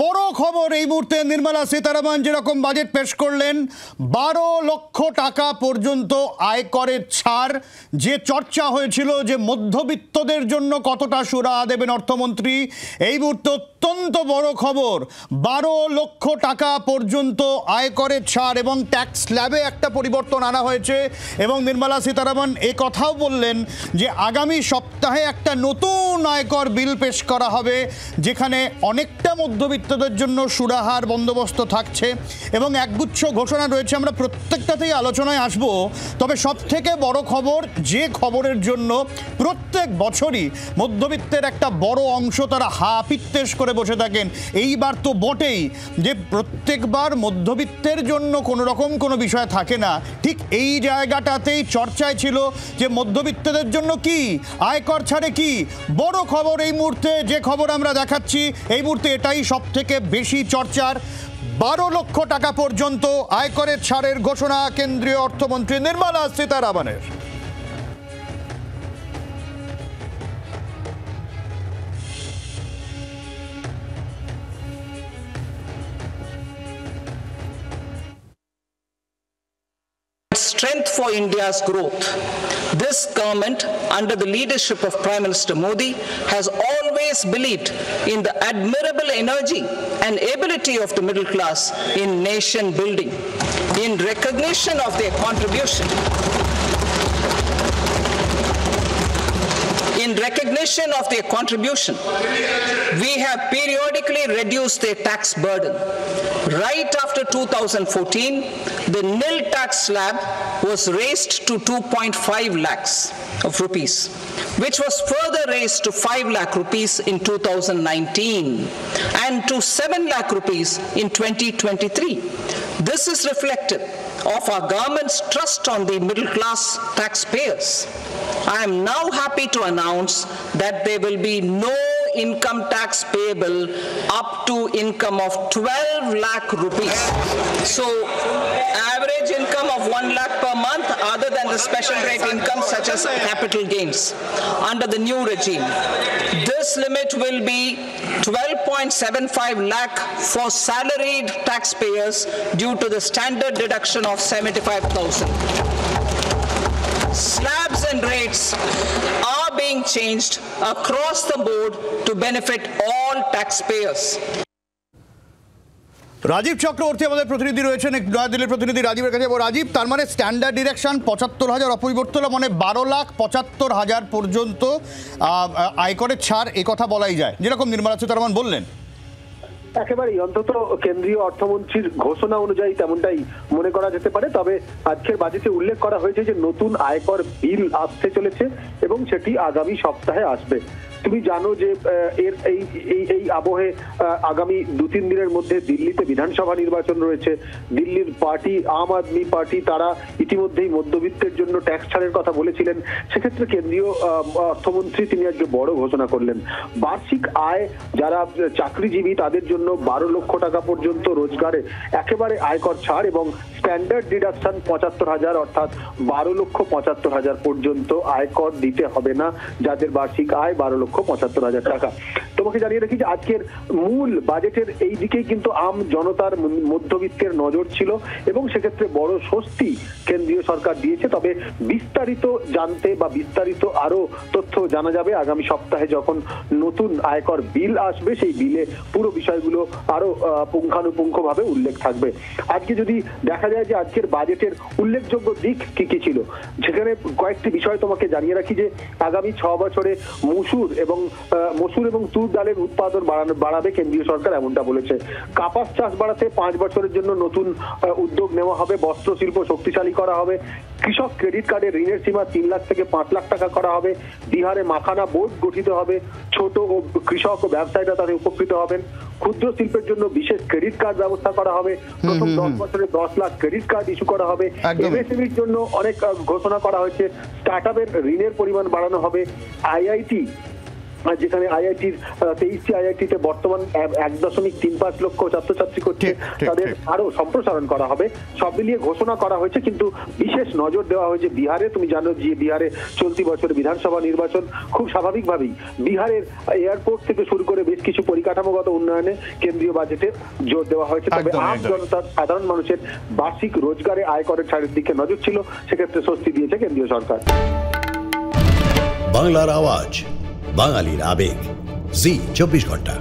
বড় খবর এই মুহূর্তে নির্মলা সীতারামন যেরকম বাজেট পেশ করলেন 12 লক্ষ টাকা পর্যন্ত আয়করের ছাড়। যে চর্চা হয়েছিল যে মধ্যবিত্তদের জন্য কতটা সুরাহা দেবেন অর্থমন্ত্রী, এই মুহূর্তে অত্যন্ত বড় খবর 12 লক্ষ টাকা পর্যন্ত আয়করের ছাড় এবং ট্যাক্স স্ল্যাবে একটা পরিবর্তন আনা হয়েছে। এবং নির্মলা সীতারামন এ কথাও বললেন যে আগামী সপ্তাহে একটা নতুন আয়কর বিল পেশ করা হবে যেখানে অনেকটা মধ্যবিত্তদের জন্য সুরাহার বন্দোবস্ত থাকছে এবং একগুচ্ছ ঘোষণা রয়েছে। আমরা প্রত্যেকটাতেই আলোচনায় আসব, তবে সবথেকে বড় খবর যে খবরের জন্য প্রত্যেক বছরই মধ্যবিত্তের একটা বড় অংশ তারা হাপিত্তেশ করে বসে থাকেন, এইবার তো বটেই যে প্রত্যেকবার মধ্যবিত্তের জন্য কোনো রকম কোনো বিষয় থাকে না। ঠিক এই জায়গাটাতেই চর্চায় ছিল যে মধ্যবিত্তদের জন্য কি আয়কর ছাড়ে কি বড় খবর। এই মুহূর্তে যে খবর আমরা দেখাচ্ছি এই মুহূর্তে এটাই সব থেকে বেশি চর্চার। 12 লক্ষ টাকা পর্যন্ত আয়করের ছাড়ের ঘোষণা কেন্দ্রীয় অর্থমন্ত্রী Nirmala সীতারামনের। Strength for India's growth. This government, under the leadership of Prime Minister Modi, has always believed in the admirable energy and ability of the middle class in nation building. In recognition of their contribution, we have periodically reduced their tax burden. Right after 2014, the nil tax slab was raised to 2.5 lakhs of rupees, which was further raised to 5 lakh rupees in 2019 and to 7 lakh rupees in 2023. This is reflective of our government's trust on the middle class taxpayers. I am now happy to announce that there will be no income tax payable up to income of 12 lakh rupees. So average income of 1 lakh per month other than the special rate income such as capital gains under the new regime. This limit will be 12.75 lakh for salaried taxpayers due to the standard deduction of 75,000. Slabs and rates are being changed across the board to benefit all taxpayers. Rajib Chakraborty আমাদের প্রতিনিধি রয়েছেন, নয়াদিল্লির প্রতিনিধি রাজীবের কাছে। রাজীব, তার মানে standard direction 75,000 অপরিবর্তিত, মানে 12,75,000 পর্যন্ত আয়করের ছাড়, এ কথা বলাই যায় যেরকম নির্মলা সীতারামন বললেন। একেবারেই, অন্তত কেন্দ্রীয় অর্থমন্ত্রীর ঘোষণা অনুযায়ী তেমনটাই মনে করা যেতে পারে। তবে আজকের বাজেটে উল্লেখ করা হয়েছে যে নতুন আয়কর বিল আসতে চলেছে এবং সেটি আগামী সপ্তাহে আসবে। তুমি জানো যে এর এই আবহে আগামী 2-3 দিনের মধ্যে দিল্লিতে বিধানসভা নির্বাচন রয়েছে। দিল্লির পার্টি আম আদমি পার্টি তারা ইতিমধ্যেই মধ্যবিত্তের জন্য ট্যাক্স ছাড়ের কথা বলেছিলেন। সেক্ষেত্রে কেন্দ্রীয় অর্থমন্ত্রী তিনি আজকে বড় ঘোষণা করলেন। বার্ষিক আয় যারা চাকরিজীবী তাদের জন্য 12 লক্ষ টাকা পর্যন্ত রোজগারে একেবারে আয়কর ছাড় এবং স্ট্যান্ডার্ড ডিডাকশন 75,000 অর্থাৎ 12,75,000 পর্যন্ত আয়কর দিতে হবে না যাদের বার্ষিক আয় 12,75,000 টাকা। তোমাকে জানিয়ে রাখি যে আজকের মূল বাজেটের এই দিকেই কিন্তু আম জনতার মধ্যবিত্তের নজর ছিল এবং সেক্ষেত্রে বড় স্বস্তি কেন্দ্রীয় সরকার দিয়েছে। তবে বিস্তারিত জানতে বা বিস্তারিত আরো তথ্য জানা যাবে আগামী সপ্তাহে যখন নতুন আয়কর বিল আসবে। সেই বিলে পুরো বিষয়গুলো আরো পুঙ্খানুপুঙ্খভাবে উল্লেখ থাকবে। আজকে যদি দেখা যায় যে আজকের বাজেটের উল্লেখযোগ্য দিক কি কি ছিল, সেখানে কয়েকটি বিষয় তোমাকে জানিয়ে রাখি যে আগামী 6 বছরে মসুর এবং তুর ডালের উৎপাদন বাড়াবে কেন্দ্রীয় সরকার, এমনটা বলেছে। কাপাস চাষ বাড়াতে 5 বছরের জন্য নতুন উদ্যোগ নেওয়া হবে। বস্ত্র শিল্প শক্তিশালী করা হবে। কৃষক ক্রেডিট কার্ডের ঋণের সীমা 3 লাখ থেকে 5 লাখ টাকা করা হবে। বিহারে মাখানা বোর্ড গঠিত হবে। ছোট ও কৃষক ও ব্যবসায়ীরা তাদের উপকৃত হবেন। ক্ষুদ্র শিল্পের জন্য বিশেষ ক্রেডিট কার্ড ব্যবস্থা করা হবে। প্রথম 10 বছরে 10 লাখ ক্রেডিট কার্ড ইস্যু করা হবে। এমএসএমইর জন্য অনেক ঘোষণা করা হয়েছে। স্টার্টআপের ঋণের পরিমাণ বাড়ানো হবে। আইআইটি যেখানে আইআইটির 23টি আইআইটিতে বর্তমান 1.35 লক্ষ ছাত্রছাত্রী করছে, তাদের আরো সম্প্রসারণ করা হবে। সব মিলিয়ে ঘোষণা করা হয়েছে, কিন্তু বিশেষ নজর দেওয়া হয়েছে বিহারে। তুমি জানো যে বিহারে চলতি বছরে বিধানসভা নির্বাচন, খুব স্বাভাবিকভাবেই বিহারের এয়ারপোর্ট থেকে শুরু করে বেশ কিছু পরিকাঠামোগত উন্নয়নে কেন্দ্রীয় বাজেটে জোর দেওয়া হয়েছে। তবে আম জনতার, সাধারণ মানুষের বার্ষিক রোজগারে আয়করের ছাড়ের দিকে নজর ছিল, সেক্ষেত্রে স্বস্তি দিয়েছে কেন্দ্রীয় সরকার। বাংলার আওয়াজ, বাঙালির আবেগ, জি 24 ঘন্টা।